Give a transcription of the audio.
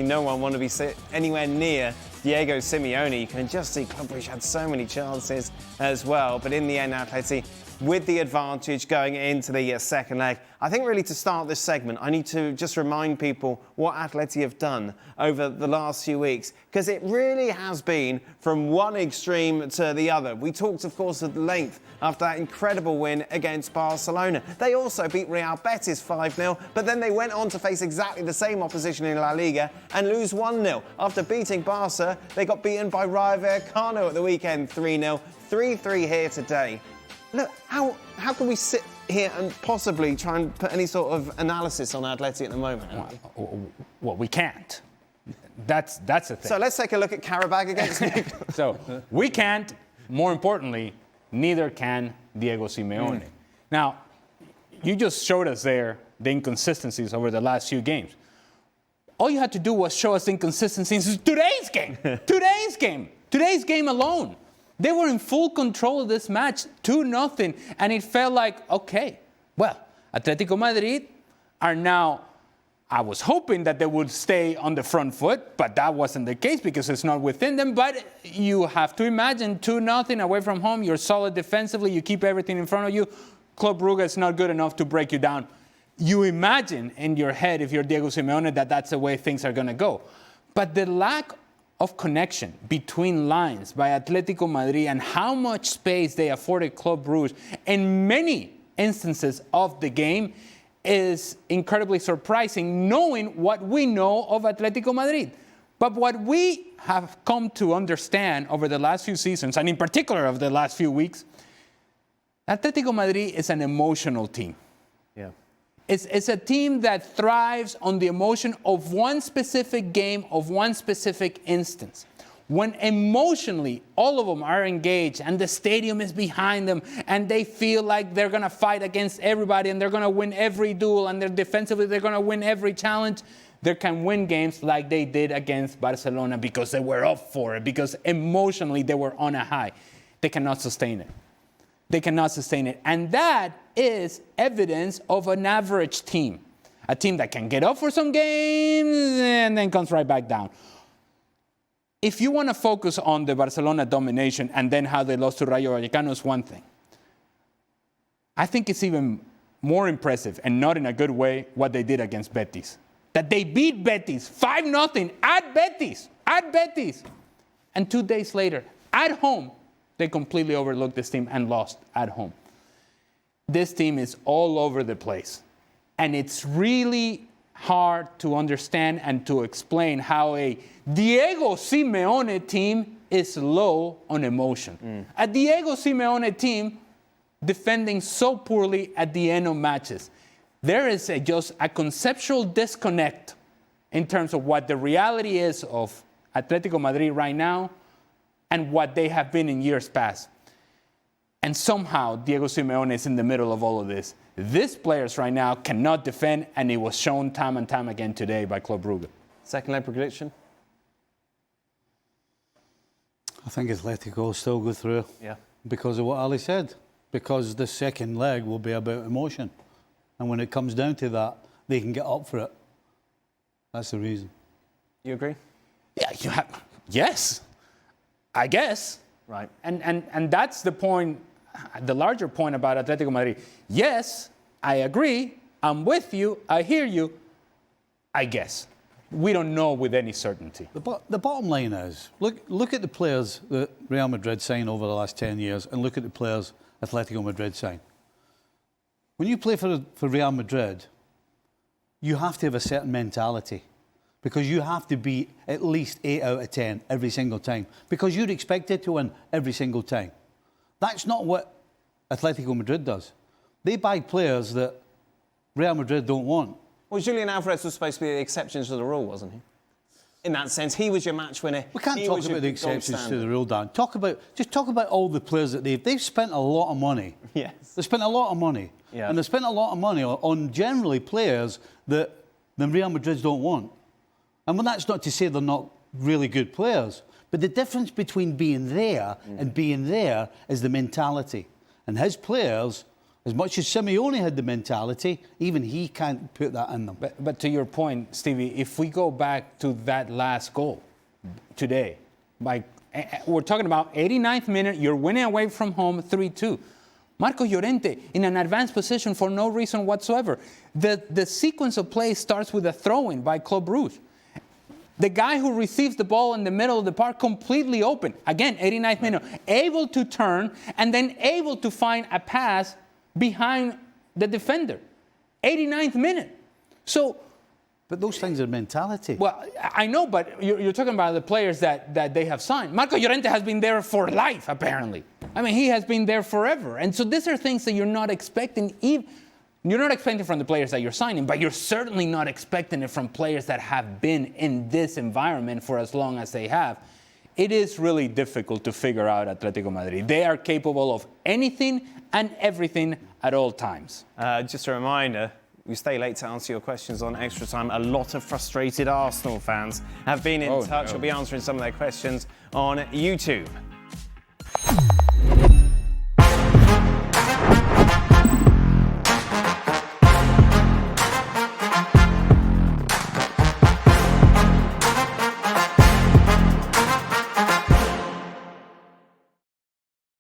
no one want to be anywhere near Diego Simeone. You can just see Club Brugge had so many chances as well. But in the end, Atleti with the advantage going into the second leg. I think really to start this segment, I need to just remind people what Atleti have done over the last few weeks, because it really has been from one extreme to the other. We talked, of course, at length after that incredible win against Barcelona. They also beat Real Betis 5-0, but then they went on to face exactly the same opposition in La Liga and lose 1-0. After beating Barca, they got beaten by Rayo Vallecano at the weekend 3-0, 3-3 here today. Look, how can we sit here and possibly try and put any sort of analysis on Atleti at the moment? Well, we can't. That's the thing. So let's take a look at Karabag against Nicol. So we can't. More importantly, neither can Diego Simeone. Now, you just showed us there the inconsistencies over the last few games. All you had to do was show us inconsistencies in today's game. Today's game alone. They were in full control of this match, 2-0, and it felt like, okay, well, Atletico Madrid are now, I was hoping that they would stay on the front foot, but that wasn't the case because it's not within them. But you have to imagine 2-0 away from home, you're solid defensively, you keep everything in front of you. Club Brugge is not good enough to break you down. You imagine in your head, if you're Diego Simeone, that that's the way things are going to go. But the lack of connection between lines by Atletico Madrid and how much space they afforded Club Brugge in many instances of the game is incredibly surprising, knowing what we know of Atletico Madrid. But what we have come to understand over the last few seasons, and in particular of the last few weeks, Atletico Madrid is an emotional team. Yeah. It's a team that thrives on the emotion of one specific game, of one specific instance. When emotionally all of them are engaged and the stadium is behind them and they feel like they're going to fight against everybody and they're going to win every duel and they're defensively they're going to win every challenge, they can win games like they did against Barcelona because they were up for it, because emotionally they were on a high. They cannot sustain it. They cannot sustain it. And that is evidence of an average team. A team that can get up for some games and then comes right back down. If you want to focus on the Barcelona domination and then how they lost to Rayo Vallecano is one thing. I think it's even more impressive, and not in a good way, what they did against Betis. That they beat Betis 5-0 at Betis. And 2 days later, at home, they completely overlooked this team and lost at home. This team is all over the place. And it's really hard to understand and to explain how a Diego Simeone team is low on emotion. A Diego Simeone team defending so poorly at the end of matches. There is just a conceptual disconnect in terms of what the reality is of Atletico Madrid right now and what they have been in years past. And somehow Diego Simeone is in the middle of all of this. These players right now cannot defend, and it was shown time and time again today by Club Brugge. Second leg prediction? I think Atletico will still go through. Yeah. Because of what Ali said. Because the second leg will be about emotion. And when it comes down to that, they can get up for it. That's the reason. You agree? Yeah, yes. I guess. Right. And that's the point, the larger point about Atletico Madrid. Yes, I agree. I'm with you. I hear you. I guess. We don't know with any certainty. The bottom line is, look at the players that Real Madrid signed over the last 10 years and look at the players Atletico Madrid signed. When you play for Real Madrid, you have to have a certain mentality. Because you have to be at least 8 out of 10 every single time. Because you're expected to win every single time. That's not what Atletico Madrid does. They buy players that Real Madrid don't want. Well, Julian Alvarez was supposed to be the exception to the rule, wasn't he? In that sense, he was your match winner. We can't talk about the exceptions to the rule, Dan. Just talk about all the players that they've spent a lot of money. Yes. They spent a lot of money. Yeah. And they spent a lot of money on generally players that the Real Madrid don't want. And well, that's not to say they're not really good players. But the difference between being there and being there is the mentality. And his players As much as Simeone had the mentality, even he can't put that in them. But to your point, Stevie, if we go back to that last goal today, we're talking about 89th minute, you're winning away from home 3-2. Marco Llorente in an advanced position for no reason whatsoever. The sequence of plays starts with a throw-in by Club Brugge. The guy who receives the ball in the middle of the park completely open. Again, 89th minute, able to turn and then able to find a pass behind the defender. 89th minute. So, but those things are mentality. well, I know, but you're talking about the players that they have signed. Marco Llorente has been there for life, apparently. I mean, he has been there forever. And so these are things that you're not expecting. You're not expecting from the players that you're signing, but you're certainly not expecting it from players that have been in this environment for as long as they have. It is really difficult to figure out Atletico Madrid. They are capable of anything and everything at all times. Just a reminder, we stay late to answer your questions on Extra Time. A lot of frustrated Arsenal fans have been in touch. No. We'll be answering some of their questions on YouTube.